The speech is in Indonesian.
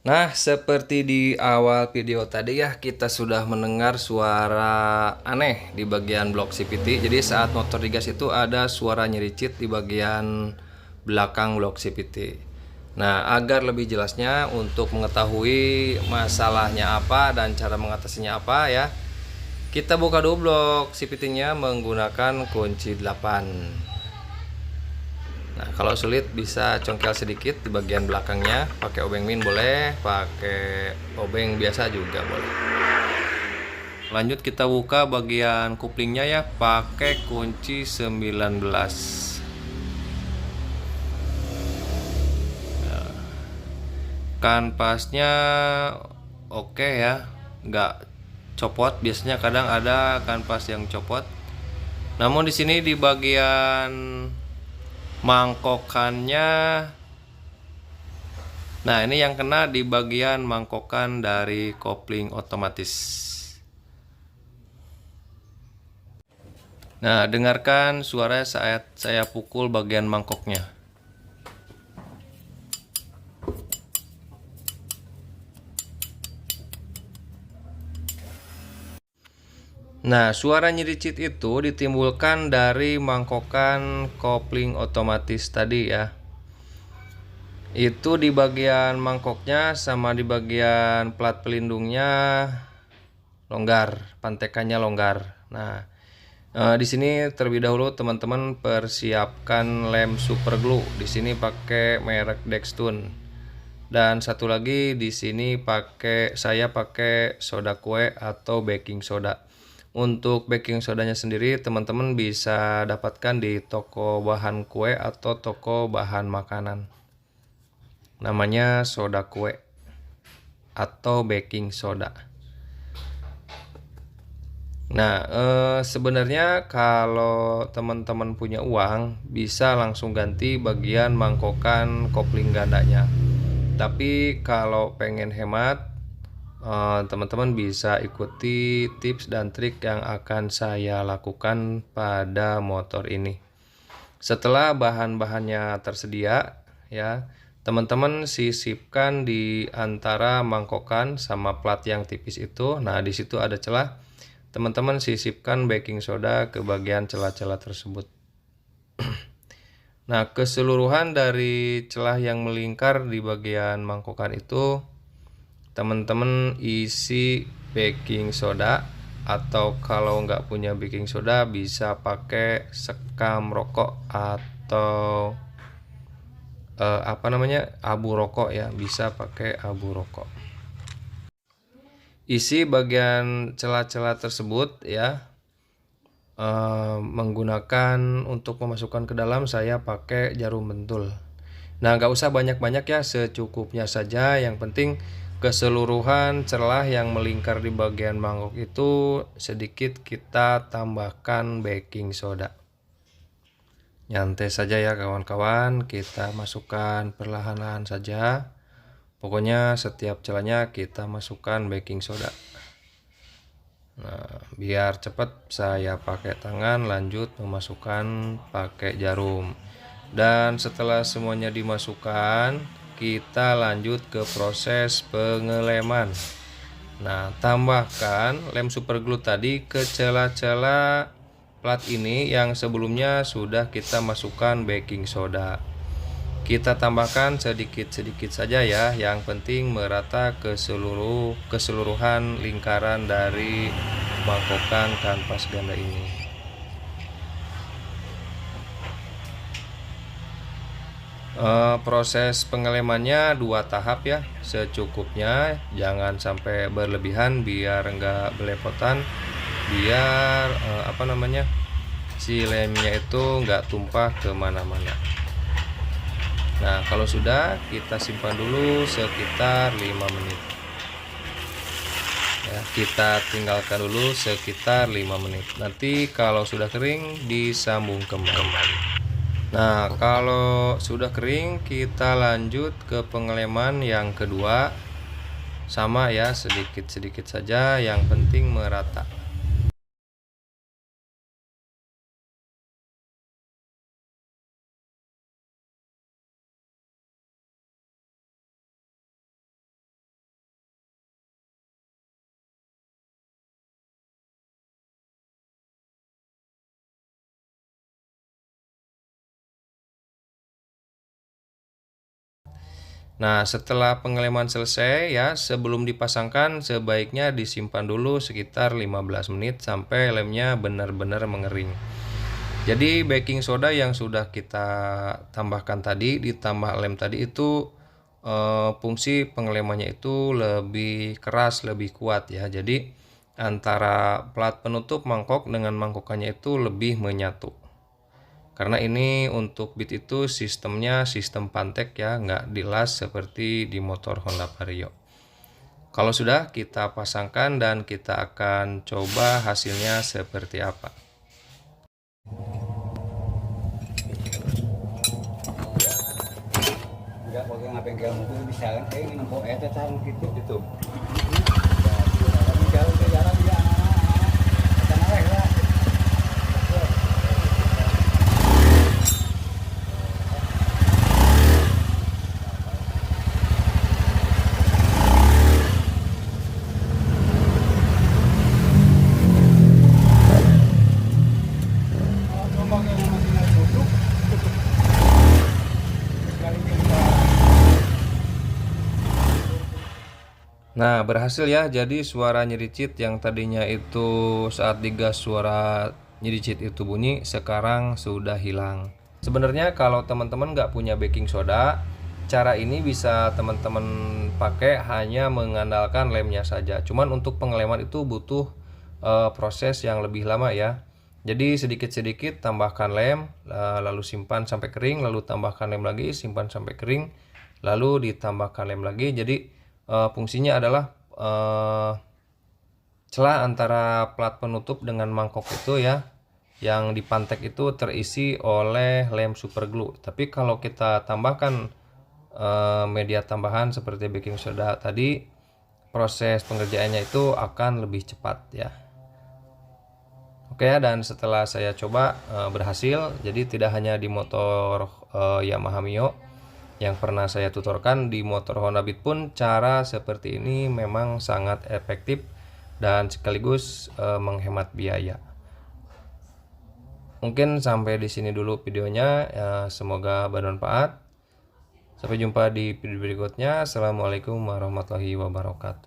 Nah, seperti di awal video tadi ya, kita sudah mendengar suara aneh di bagian blok CVT. Jadi saat motor digas itu ada suara nyericit di bagian belakang blok CVT. Nah, agar lebih jelasnya untuk mengetahui masalahnya apa dan cara mengatasinya apa ya, kita buka dulu blok CVT-nya menggunakan kunci 8. Nah, kalau sulit bisa congkel sedikit di bagian belakangnya, pakai obeng min boleh, pakai obeng biasa juga boleh. Lanjut kita buka bagian kuplingnya ya, pakai kunci 19. Nah, kanvasnya oke ya, nggak copot. Biasanya kadang ada kanvas yang copot. Namun di sini di bagian mangkokannya, nah ini yang kena di bagian mangkokan dari kopling otomatis. Nah, dengarkan suara saat saya pukul bagian mangkoknya. Nah, suara nyericit itu ditimbulkan dari mangkokan kopling otomatis tadi ya. Itu di bagian mangkoknya sama di bagian plat pelindungnya longgar, pantekannya longgar. Nah, di sini terlebih dahulu teman-teman persiapkan lem super glue. Di sini pakai merek Dextun. Dan satu lagi di sini saya pakai soda kue atau baking soda. Untuk baking sodanya sendiri teman-teman bisa dapatkan di toko bahan kue atau toko bahan makanan. Namanya soda kue atau baking soda. Nah, sebenarnya kalau teman-teman punya uang bisa langsung ganti bagian mangkokan kopling gandanya. Tapi kalau pengen hemat, teman-teman bisa ikuti tips dan trik yang akan saya lakukan pada motor ini. Setelah bahan-bahannya tersedia ya, teman-teman sisipkan di antara mangkokan sama plat yang tipis itu. Nah, di situ ada celah. Teman-teman sisipkan baking soda ke bagian celah-celah tersebut. Nah, keseluruhan dari celah yang melingkar di bagian mangkokan itu teman-teman isi baking soda, atau kalau nggak punya baking soda bisa pakai sekam rokok atau abu rokok ya, bisa pakai abu rokok. Isi bagian celah-celah tersebut ya, menggunakan untuk memasukkan ke dalam saya pakai jarum bentul. Nah, nggak usah banyak-banyak ya, secukupnya saja. Yang penting keseluruhan celah yang melingkar di bagian mangkok itu sedikit kita tambahkan baking soda. Nyantai saja ya kawan-kawan, kita masukkan perlahan-lahan saja. Pokoknya setiap celahnya kita masukkan baking soda. Nah, biar cepat saya pakai tangan, lanjut memasukkan pakai jarum. Dan setelah semuanya dimasukkan, kita lanjut ke proses pengeleman. Nah, tambahkan lem super glue tadi ke celah-celah plat ini yang sebelumnya sudah kita masukkan baking soda. Kita tambahkan sedikit-sedikit saja ya, yang penting merata ke keseluruhan lingkaran dari mangkokan kanvas ganda ini. Proses pengelemannya 2 tahap ya, secukupnya, jangan sampai berlebihan biar enggak belepotan, biar si lemnya itu enggak tumpah kemana-mana. Nah, kalau sudah, kita simpan dulu sekitar 5 menit ya, kita tinggalkan dulu sekitar 5 menit. Nanti kalau sudah kering disambung kembali. Nah, kalau sudah kering kita lanjut ke pengeleman yang kedua. Sama ya, sedikit-sedikit saja, yang penting merata. Nah, setelah pengeleman selesai ya, sebelum dipasangkan sebaiknya disimpan dulu sekitar 15 menit sampai lemnya benar-benar mengering. Jadi baking soda yang sudah kita tambahkan tadi ditambah lem tadi itu fungsi pengelemannya itu lebih keras, lebih kuat ya. Jadi antara plat penutup mangkok dengan mangkokannya itu lebih menyatu. Karena ini untuk beat itu sistemnya sistem pantek ya, nggak dilas seperti di motor Honda Vario. Kalau sudah, kita pasangkan dan kita akan coba hasilnya seperti apa. Enggak pakai ngabengkel mobil bisa kan kayak nempok eta tahu gitu. Itu. Jauh ke jalan dia anak-anak. Tanah lah. Nah, berhasil ya. Jadi suara nyericit yang tadinya itu saat digas suara nyericit itu bunyi, sekarang sudah hilang. Sebenarnya kalau teman-teman nggak punya baking soda, cara ini bisa teman-teman pakai hanya mengandalkan lemnya saja. Cuman untuk pengeleman itu butuh proses yang lebih lama ya. Jadi sedikit-sedikit tambahkan lem, lalu simpan sampai kering, lalu tambahkan lem lagi, simpan sampai kering, lalu ditambahkan lem lagi. Jadi fungsinya adalah celah antara plat penutup dengan mangkok itu ya, yang di pantek itu terisi oleh lem super glue. Tapi kalau kita tambahkan media tambahan seperti baking soda tadi, proses pengerjaannya itu akan lebih cepat ya. Oke ya, dan setelah saya coba berhasil. Jadi tidak hanya di motor Yamaha Mio yang pernah saya tutorkan, di motor Honda Beat pun cara seperti ini memang sangat efektif dan sekaligus menghemat biaya. Mungkin sampai di sini dulu videonya ya, semoga bermanfaat. Sampai jumpa di video berikutnya. Assalamualaikum warahmatullahi wabarakatuh.